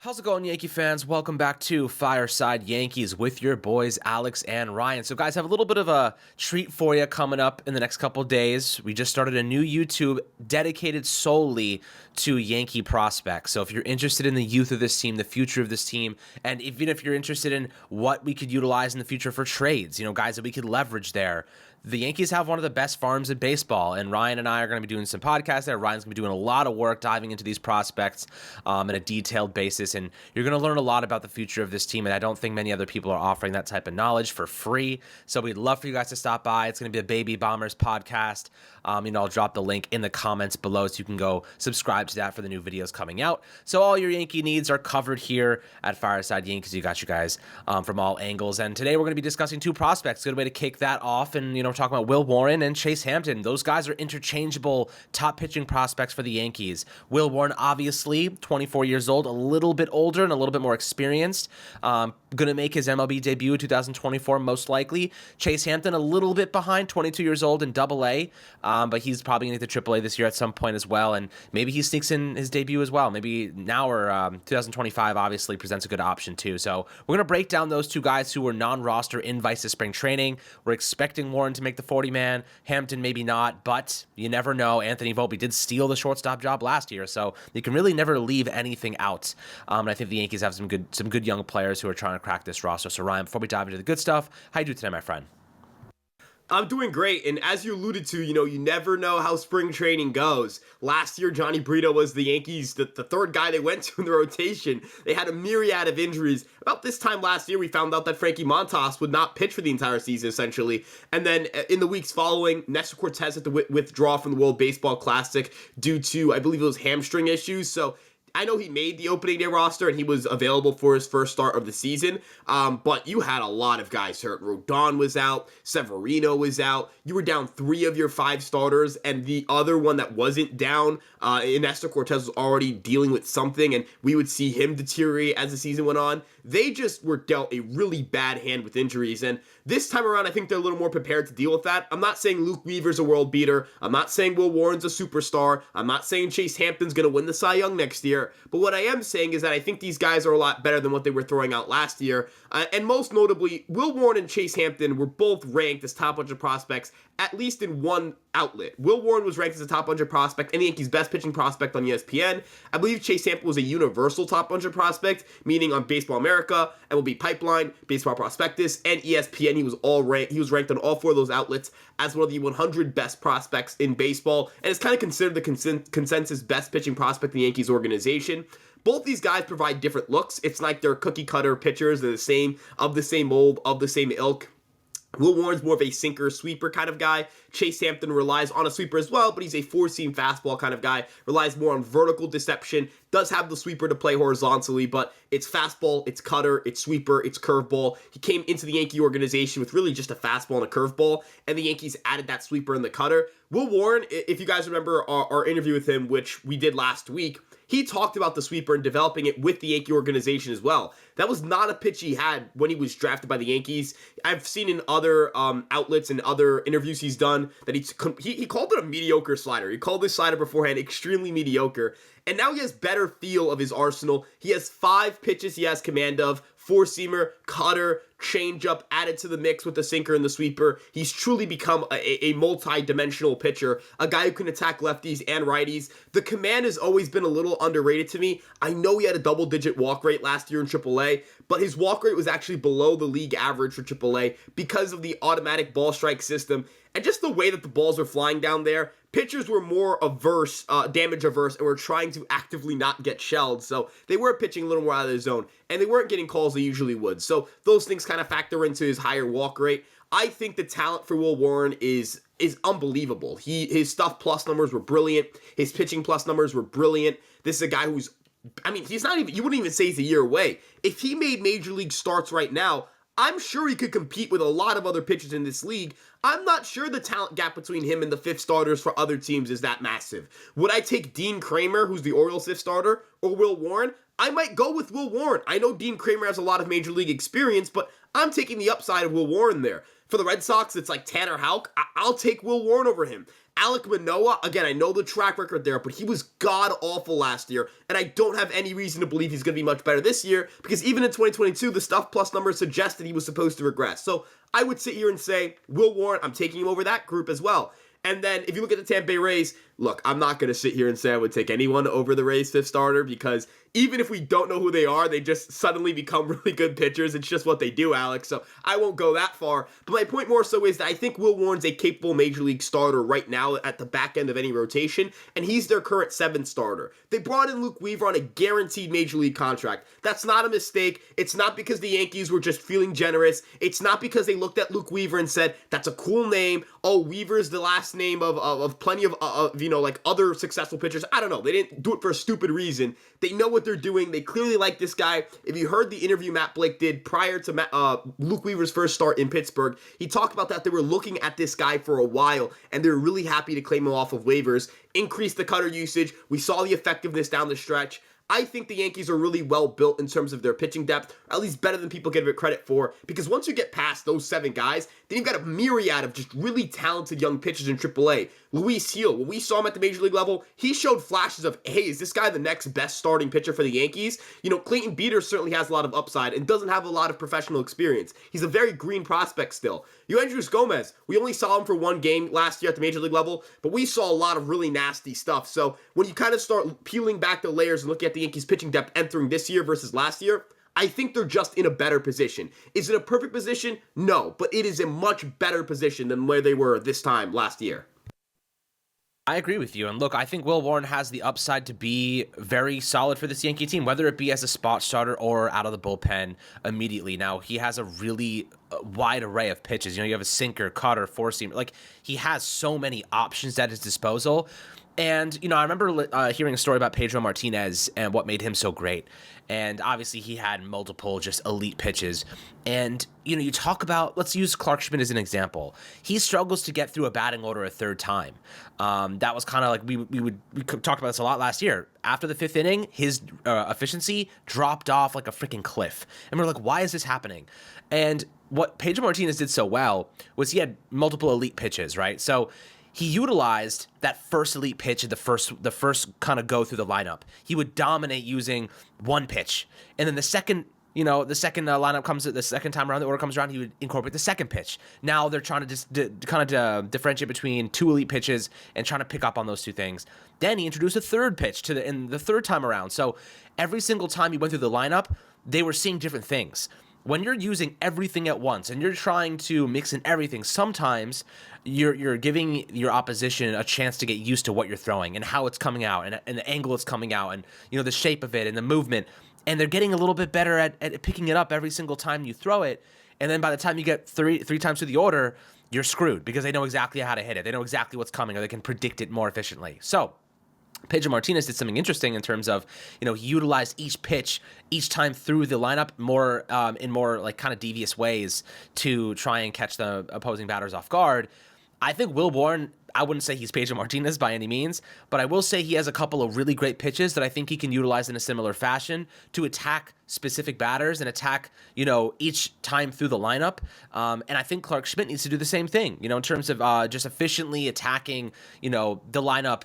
How's it going, Yankee fans? Welcome back to Fireside Yankees with your boys, Alex and Ryan. So, guys, have a little bit of a treat for you coming up in the next couple of days. We just started a new YouTube dedicated solely to Yankee prospects. So if you're interested in the youth of this team, the future of this team, and even if you're interested in what we could utilize in the future for trades, guys that we could leverage there, the Yankees have one of the best farms in baseball, and Ryan and I are going to be doing some podcasts there. Ryan's going to be doing a lot of work diving into these prospects on a detailed basis, and you're going to learn a lot about the future of this team, and I don't think many other people are offering that type of knowledge for free, so we'd love for you guys to stop by. It's going to be a Baby Bombers podcast. I'll drop the link in the comments below so you can go subscribe to that for the new videos coming out. So all your Yankee needs are covered here at Fireside Yankees. You got you guys from all angles, and today we're going to be discussing two prospects. Good way to kick that off, and we're talking about Will Warren and Chase Hampton. Those guys are interchangeable top pitching prospects for the Yankees. Will Warren, obviously, 24 years old, a little bit older and a little bit more experienced. Going to make his MLB debut in 2024, most likely. Chase Hampton, a little bit behind, 22 years old in Double-A, but he's probably going to get to Triple-A this year at some point as well, and maybe he sneaks in his debut as well. Maybe now or 2025 obviously presents a good option too. So we're going to break down those two guys who were non-roster invites to spring training. We're expecting Warren to make the 40-man. Hampton maybe not, but you never know. Anthony Volpe did steal the shortstop job last year, so you can really never leave anything out. And I think the Yankees have some good young players who are trying to crack this roster. So Ryan, before we dive into the good stuff, how you do today, my friend? I'm doing great, and as you alluded to, you never know how spring training goes. Last year, Johnny Brito was the Yankees, the third guy they went to in the rotation. They had a myriad of injuries. About this time last year, we found out that Frankie Montas would not pitch for the entire season, essentially. And then in the weeks following, Nestor Cortez had to withdraw from the World Baseball Classic due to, I believe it was hamstring issues. So I know he made the opening day roster and he was available for his first start of the season, but you had a lot of guys hurt. Rodon was out, Severino was out. You were down 3 of your 5 starters, and the other one that wasn't down, Nestor Cortez, was already dealing with something, and we would see him deteriorate as the season went on. They just were dealt a really bad hand with injuries, and this time around, I think they're a little more prepared to deal with that. I'm not saying Luke Weaver's a world beater. I'm not saying Will Warren's a superstar. I'm not saying Chase Hampton's going to win the Cy Young next year. But what I am saying is that I think these guys are a lot better than what they were throwing out last year. And most notably, Will Warren and Chase Hampton were both ranked as top 100 prospects, at least in one outlet. Will Warren was ranked as a top 100 prospect and the Yankees' best pitching prospect on ESPN. I believe Chase Hampton was a universal top 100 prospect, meaning on Baseball America, MLB Pipeline, Baseball Prospectus, and ESPN. He was ranked on all 4 of those outlets as one of the 100 best prospects in baseball, and is kind of considered the consensus best pitching prospect in the Yankees organization. Both these guys provide different looks. It's like they're cookie cutter pitchers. They're the same mold, of the same ilk. Will Warren's more of a sinker sweeper kind of guy. Chase Hampton relies on a sweeper as well, but he's a 4-seam fastball kind of guy. Relies more on vertical deception. Does have the sweeper to play horizontally, but it's fastball, it's cutter, it's sweeper, it's curveball. He came into the Yankee organization with really just a fastball and a curveball, and the Yankees added that sweeper and the cutter. Will Warren, if you guys remember our interview with him, which we did last week, he talked about the sweeper and developing it with the Yankee organization as well. That was not a pitch he had when he was drafted by the Yankees. I've seen in other outlets and other interviews he's done that he called it a mediocre slider. He called this slider beforehand extremely mediocre. And now he has better feel of his arsenal. He has 5 pitches he has command of: 4-seamer, cutter, changeup added to the mix with the sinker and the sweeper. He's truly become a multi-dimensional pitcher, a guy who can attack lefties and righties. The command has always been a little underrated to me. I know he had a double-digit walk rate last year in AAA, but his walk rate was actually below the league average for AAA because of the automatic ball strike system and just the way that the balls were flying down there. Pitchers were more damage averse, and were trying to actively not get shelled, so they were pitching a little more out of their zone, and they weren't getting calls they usually would. So those things kind of factor into his higher walk rate. I think the talent for Will Warren is unbelievable. His stuff plus numbers were brilliant. His pitching plus numbers were brilliant. This is a guy who's, he's not even, you wouldn't even say he's a year away. If he made major league starts right now, I'm sure he could compete with a lot of other pitchers in this league. I'm not sure the talent gap between him and the 5th starters for other teams is that massive. Would I take Dean Kramer, who's the Orioles' 5th starter, or Will Warren? I might go with Will Warren. I know Dean Kramer has a lot of major league experience, but I'm taking the upside of Will Warren there. For the Red Sox, it's like Tanner Houck. I'll take Will Warren over him. Alek Manoah, again, I know the track record there, but he was god-awful last year, and I don't have any reason to believe he's going to be much better this year, because even in 2022, the Stuff Plus numbers suggest that he was supposed to regress. So I would sit here and say, Will Warren, I'm taking him over that group as well. And then if you look at the Tampa Bay Rays, look, I'm not going to sit here and say I would take anyone over the Rays' fifth starter, because even if we don't know who they are, they just suddenly become really good pitchers. It's just what they do, Alex. So I won't go that far. But my point more so is that I think Will Warren's a capable Major League starter right now at the back end of any rotation, and he's their current seventh starter. They brought in Luke Weaver on a guaranteed Major League contract. That's not a mistake. It's not because the Yankees were just feeling generous. It's not because they looked at Luke Weaver and said, that's a cool name. Oh, Weaver's the last name of plenty of like other successful pitchers. I don't know. They didn't do it for a stupid reason. They know what they're doing. They clearly like this guy. If you heard the interview Matt Blake did prior to Luke Weaver's first start in Pittsburgh, he talked about that they were looking at this guy for a while, and they were really happy to claim him off of waivers, increase the cutter usage. We saw the effectiveness down the stretch. I think the Yankees are really well built in terms of their pitching depth, at least better than people give it credit for, because once you get past those 7 guys, then you've got a myriad of just really talented young pitchers in AAA. Luis Gil, when we saw him at the Major League level, he showed flashes of, hey, is this guy the next best starting pitcher for the Yankees? Clayton Beeter certainly has a lot of upside and doesn't have a lot of professional experience. He's a very green prospect still. Yoendrys Gomez, we only saw him for 1 game last year at the Major League level, but we saw a lot of really nasty stuff. So when you kind of start peeling back the layers and look at the Yankees pitching depth entering this year versus last year, I think they're just in a better position. Is it a perfect position? No, but it is a much better position than where they were this time last year. I agree with you. And look, I think Will Warren has the upside to be very solid for this Yankee team, whether it be as a spot starter or out of the bullpen immediately. Now, he has a really wide array of pitches. You have a sinker, cutter, four-seamer. Like, he has so many options at his disposal. And, I remember hearing a story about Pedro Martinez and what made him so great. And obviously he had multiple just elite pitches. And, you talk about, let's use Clark Schmidt as an example. He struggles to get through a batting order a third time. That was kind of like, we talked about this a lot last year. After the 5th inning, his efficiency dropped off like a freaking cliff. And we're like, why is this happening? And what Pedro Martinez did so well was he had multiple elite pitches, right? So he utilized that first elite pitch at the first kind of go through the lineup. He would dominate using one pitch, and then the second lineup comes, the second time around the order comes around, he would incorporate the second pitch. Now they're trying to just kind of differentiate between 2 elite pitches and trying to pick up on those 2 things. Then he introduced a third pitch in the third time around. So every single time he went through the lineup, they were seeing different things. When you're using everything at once and you're trying to mix in everything, sometimes you're giving your opposition a chance to get used to what you're throwing and how it's coming out and the angle it's coming out and the shape of it and the movement. And they're getting a little bit better at picking it up every single time you throw it. And then by the time you get three times through the order, you're screwed because they know exactly how to hit it. They know exactly what's coming, or they can predict it more efficiently. So Pedro Martinez did something interesting in terms of, he utilized each pitch each time through the lineup more in more like kind of devious ways to try and catch the opposing batters off guard. I think Will Warren, I wouldn't say he's Pedro Martinez by any means, but I will say he has a couple of really great pitches that I think he can utilize in a similar fashion to attack specific batters and attack, each time through the lineup. And I think Clark Schmidt needs to do the same thing, in terms of just efficiently attacking, the lineup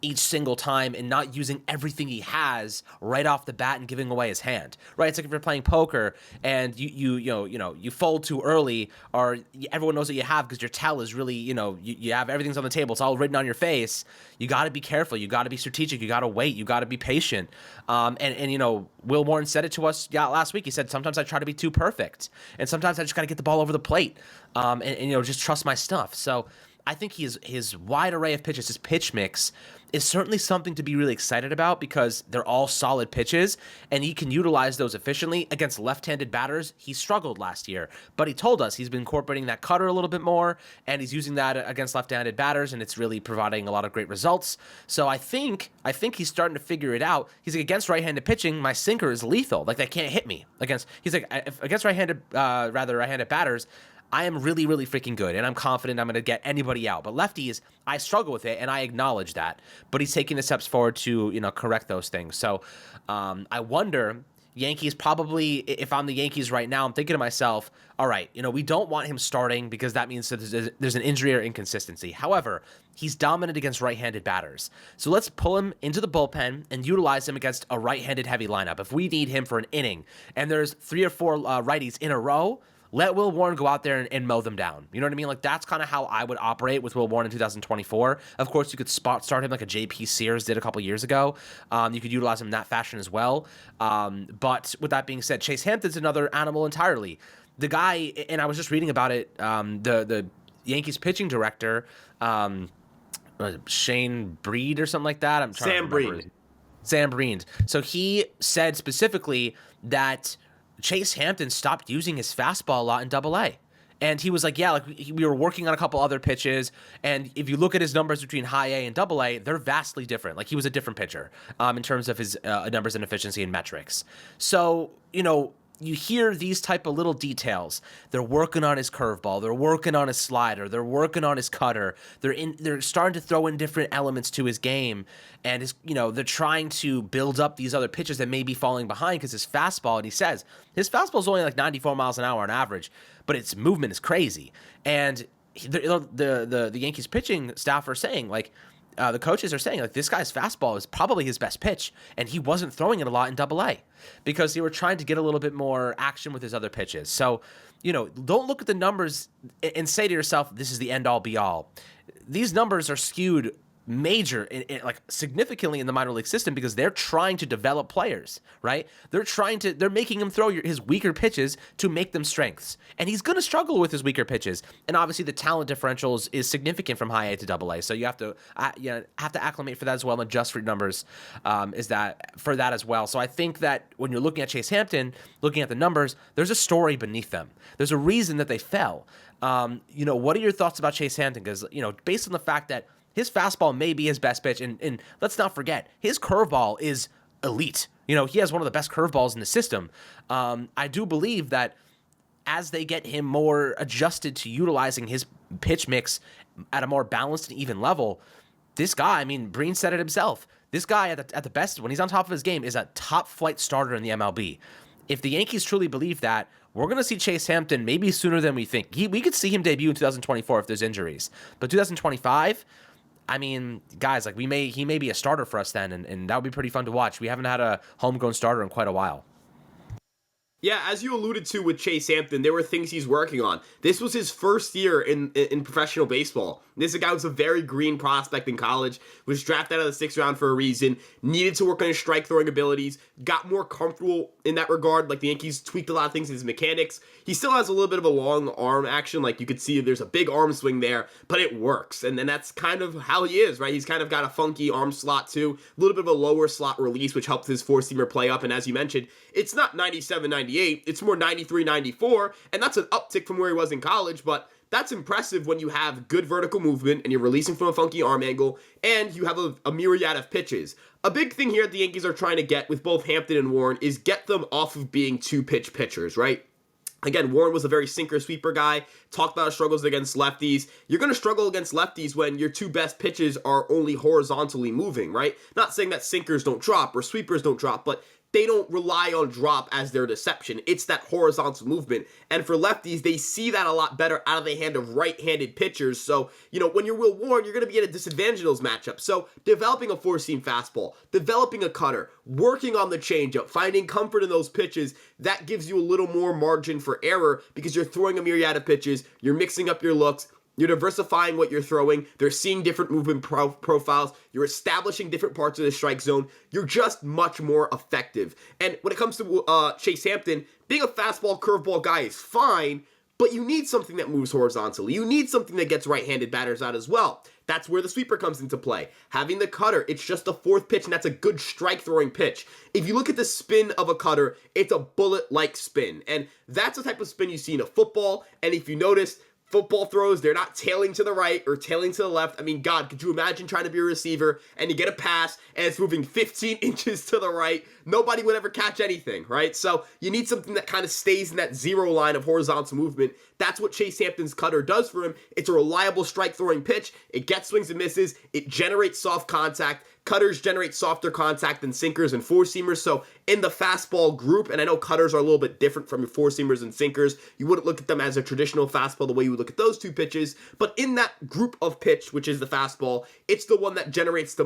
each single time and not using everything he has right off the bat and giving away his hand, right? It's like if you're playing poker and you fold too early, or everyone knows what you have because your tell is really, you have everything's on the table. It's all written on your face. You got to be careful. You got to be strategic. You got to wait. You got to be patient. And Will Warren said it to us last week. He said, sometimes I try to be too perfect and sometimes I just got to get the ball over the plate and just trust my stuff. So I think his wide array of pitches, his pitch mix, is certainly something to be really excited about because they're all solid pitches, and he can utilize those efficiently against left-handed batters. He struggled last year, but he told us he's been incorporating that cutter a little bit more, and he's using that against left-handed batters, and it's really providing a lot of great results. So I think he's starting to figure it out. He's like, against right-handed pitching, my sinker is lethal. Like, they can't hit me. Against right-handed batters, I am really, really freaking good, and I'm confident I'm going to get anybody out. But lefties, I struggle with it, and I acknowledge that. But he's taking the steps forward to, correct those things. So I wonder, Yankees probably, if I'm the Yankees right now, I'm thinking to myself, all right, we don't want him starting because that means that there's an injury or inconsistency. However, he's dominant against right-handed batters. So let's pull him into the bullpen and utilize him against a right-handed heavy lineup. If we need him for an inning and there's 3 or 4 righties in a row, let Will Warren go out there and mow them down. You know what I mean? Like, that's kind of how I would operate with Will Warren in 2024. Of course, you could spot start him like a JP Sears did a couple years ago. You could utilize him in that fashion as well. But with that being said, Chase Hampton's another animal entirely. The guy, and I was just reading about it, the Yankees pitching director, Shane Breed or something like that. I'm trying Sam to remember. Breed. Sam Breed. So he said specifically that Chase Hampton stopped using his fastball a lot in Double-A. And he was like, yeah, like we were working on a couple other pitches. And if you look at his numbers between high A and Double-A, they're vastly different. Like, he was a different pitcher in terms of his numbers and efficiency and metrics. So, you hear these type of little details. They're working on his curveball. They're working on his slider. They're working on his cutter. They're starting to throw in different elements to his game, and they're trying to build up these other pitches that may be falling behind because his fastball. And he says his fastball is only like 94 miles an hour on average, but its movement is crazy. And the Yankees pitching staff are saying, like, the coaches are saying, like, this guy's fastball is probably his best pitch, and he wasn't throwing it a lot in Double-A because they were trying to get a little bit more action with his other pitches. So, don't look at the numbers and say to yourself, this is the end-all, be-all. These numbers are skewed major, like significantly in the minor league system because they're trying to develop players, right? They're making him throw his weaker pitches to make them strengths. And he's going to struggle with his weaker pitches. And obviously the talent differentials is significant from high A to Double-A. So you have to acclimate for that as well and adjust for your numbers for that as well. So I think that when you're looking at Chase Hampton, looking at the numbers, there's a story beneath them. There's a reason that they fell. What are your thoughts about Chase Hampton? Because, based on the fact that his fastball may be his best pitch, and let's not forget, his curveball is elite. He has one of the best curveballs in the system. I do believe that as they get him more adjusted to utilizing his pitch mix at a more balanced and even level, this guy, Breen said it himself, this guy at the best, when he's on top of his game, is a top flight starter in the MLB. If the Yankees truly believe that, we're going to see Chase Hampton maybe sooner than we think. We could see him debut in 2024 if there's injuries. But 2025... guys, like he may be a starter for us then, and that would be pretty fun to watch. We haven't had a homegrown starter in quite a while. Yeah, as you alluded to with Chase Hampton, there were things he's working on. This was his first year in professional baseball. This guy was a very green prospect in college, was drafted out of the 6th round for a reason, needed to work on his strike throwing abilities, got more comfortable in that regard. Like, the Yankees tweaked a lot of things in his mechanics. He still has a little bit of a long arm action. Like, you could see there's a big arm swing there, but it works. And that's kind of how he is, right? He's kind of got a funky arm slot too, a little bit of a lower slot release, which helps his four-seamer play up. And as you mentioned, it's not 97, 98, it's more 93, 94, and that's an uptick from where he was in college, but that's impressive when you have good vertical movement and you're releasing from a funky arm angle and you have a myriad of pitches. A big thing here that the Yankees are trying to get with both Hampton and Warren is get them off of being two-pitch pitchers, right? Again, Warren was a very sinker-sweeper guy, talked about his struggles against lefties. You're going to struggle against lefties when your two best pitches are only horizontally moving, right? Not saying that sinkers don't drop or sweepers don't drop, but they don't rely on drop as their deception. It's that horizontal movement. And for lefties, they see that a lot better out of the hand of right-handed pitchers. So, when you're Will Warren, you're going to be at a disadvantage in those matchups. So, developing a four-seam fastball, developing a cutter, working on the changeup, finding comfort in those pitches, that gives you a little more margin for error because you're throwing a myriad of pitches, you're mixing up your looks, you're diversifying what you're throwing. They're seeing different movement profiles. You're establishing different parts of the strike zone. You're just much more effective. And when it comes to Chase Hampton, being a fastball, curveball guy is fine, but you need something that moves horizontally. You need something that gets right-handed batters out as well. That's where the sweeper comes into play. Having the cutter, it's just a fourth pitch, and that's a good strike-throwing pitch. If you look at the spin of a cutter, it's a bullet-like spin. And that's the type of spin you see in a football. And if you notice, football throws, they're not tailing to the right or tailing to the left. God, could you imagine trying to be a receiver and you get a pass and it's moving 15 inches to the right? Nobody would ever catch anything, right? So you need something that kind of stays in that zero line of horizontal movement That's what Chase Hampton's cutter does for him. It's a reliable strike-throwing pitch. It gets swings and misses. It generates soft contact. Cutters generate softer contact than sinkers and four-seamers. So in the fastball group, and I know cutters are a little bit different from your four-seamers and sinkers, you wouldn't look at them as a traditional fastball the way you would look at those two pitches. But in that group of pitch, which is the fastball, it's the one that generates the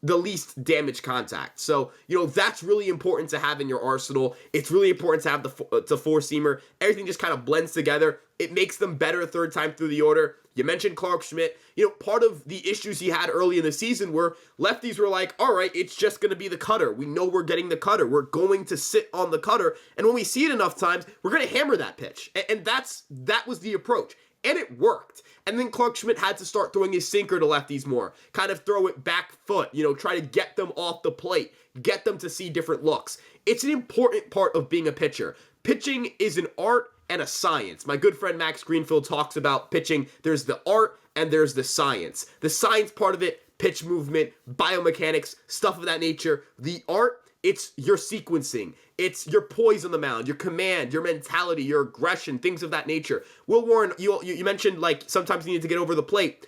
least damage contact. So, that's really important to have in your arsenal. It's really important to have the four-seamer. Everything just kind of blends together. It makes them better a third time through the order. You mentioned Clark Schmidt. Part of the issues he had early in the season were lefties were like, all right, it's just going to be the cutter. We know we're getting the cutter. We're going to sit on the cutter. And when we see it enough times, we're going to hammer that pitch. And that was the approach. And it worked. And then Clark Schmidt had to start throwing his sinker to lefties more. Kind of throw it back foot, try to get them off the plate, get them to see different looks. It's an important part of being a pitcher. Pitching is an art and a science. My good friend Max Greenfield talks about pitching. There's the art and there's the science. The science part of it, pitch movement, biomechanics, stuff of that nature. The art, it's your sequencing. It's your poise on the mound, your command, your mentality, your aggression, things of that nature. Will Warren, you mentioned like sometimes you need to get over the plate.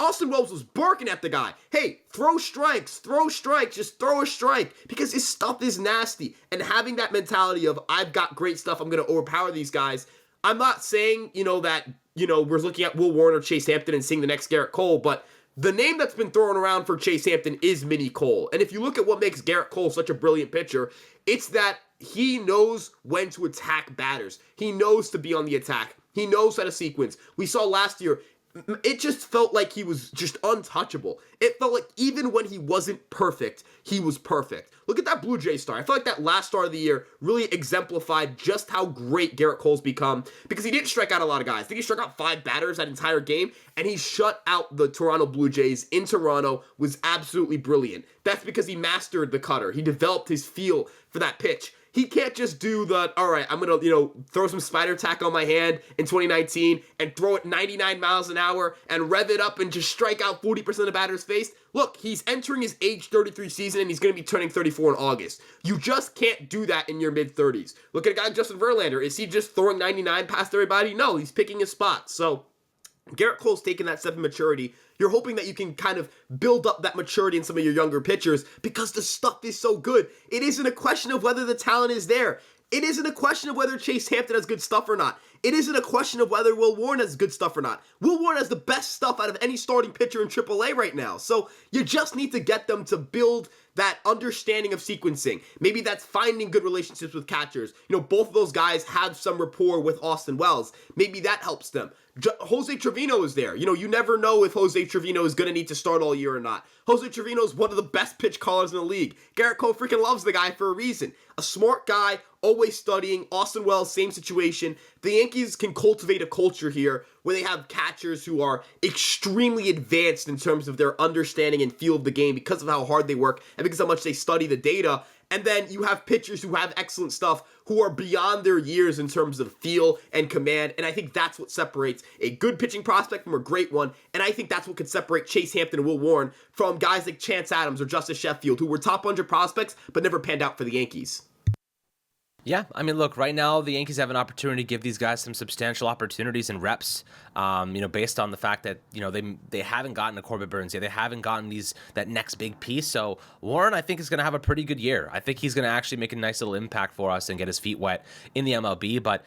Austin Wells was barking at the guy. Hey, throw strikes, just throw a strike because his stuff is nasty. And having that mentality of I've got great stuff, I'm going to overpower these guys. I'm not saying, that, we're looking at Will Warren or Chase Hampton and seeing the next Garrett Cole, but the name that's been thrown around for Chase Hampton is Mini Cole. And if you look at what makes Garrett Cole such a brilliant pitcher, it's that he knows when to attack batters. He knows to be on the attack. He knows how to sequence. We saw last year, it just felt like he was just untouchable. It felt like even when he wasn't perfect, he was perfect. Look at that Blue Jay start. I feel like that last start of the year really exemplified just how great Garrett Cole's become because he didn't strike out a lot of guys. I think he struck out 5 batters that entire game, and he shut out the Toronto Blue Jays in Toronto, was absolutely brilliant. That's because he mastered the cutter. He developed his feel for that pitch. He can't just do the, all right, I'm going to, throw some spider tack on my hand in 2019 and throw it 99 miles an hour and rev it up and just strike out 40% of batters faced. Look, he's entering his age 33 season and he's going to be turning 34 in August. You just can't do that in your mid-30s. Look at a guy like Justin Verlander. Is he just throwing 99 past everybody? No, he's picking his spots. So Garrett Cole's taken that step of maturity. You're hoping that you can kind of build up that maturity in some of your younger pitchers because the stuff is so good. It isn't a question of whether the talent is there. It isn't a question of whether Chase Hampton has good stuff or not. It isn't a question of whether Will Warren has good stuff or not. Will Warren has the best stuff out of any starting pitcher in AAA right now. So you just need to get them to build that understanding of sequencing. Maybe that's finding good relationships with catchers. Both of those guys have some rapport with Austin Wells. Maybe that helps them. Jose Trevino is there. You never know if Jose Trevino is going to need to start all year or not. Jose Trevino is one of the best pitch callers in the league. Garrett Cole freaking loves the guy for a reason. A smart guy, always studying. Austin Wells, same situation. The Yankees can cultivate a culture here where they have catchers who are extremely advanced in terms of their understanding and feel of the game because of how hard they work and because of how much they study the data. And then you have pitchers who have excellent stuff who are beyond their years in terms of feel and command. And I think that's what separates a good pitching prospect from a great one. And I think that's what could separate Chase Hampton and Will Warren from guys like Chance Adams or Justice Sheffield, who were top 100 prospects but never panned out for the Yankees. Yeah, I mean, look, right now the Yankees have an opportunity to give these guys some substantial opportunities and reps, based on the fact that, they haven't gotten a Corbett Burns yet. They haven't gotten that next big piece. So Warren, I think, is going to have a pretty good year. I think he's going to actually make a nice little impact for us and get his feet wet in the MLB. But,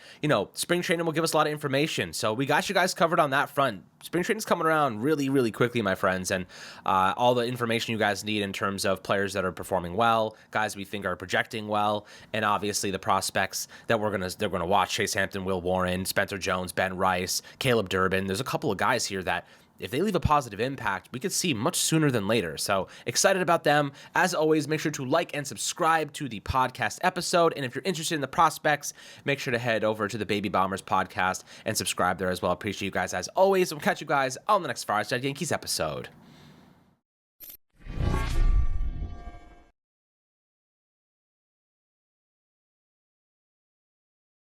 spring training will give us a lot of information. So we got you guys covered on that front. Spring training's coming around really, really quickly, my friends, and all the information you guys need in terms of players that are performing well, guys we think are projecting well, and obviously the prospects that they're gonna watch: Chase Hampton, Will Warren, Spencer Jones, Ben Rice, Caleb Durbin. There's a couple of guys here that, if they leave a positive impact, we could see much sooner than later. So excited about them. As always, make sure to like and subscribe to the podcast episode. And if you're interested in the prospects, make sure to head over to the Baby Bombers podcast and subscribe there as well. Appreciate you guys as always. We'll catch you guys on the next Fireside Yankees episode.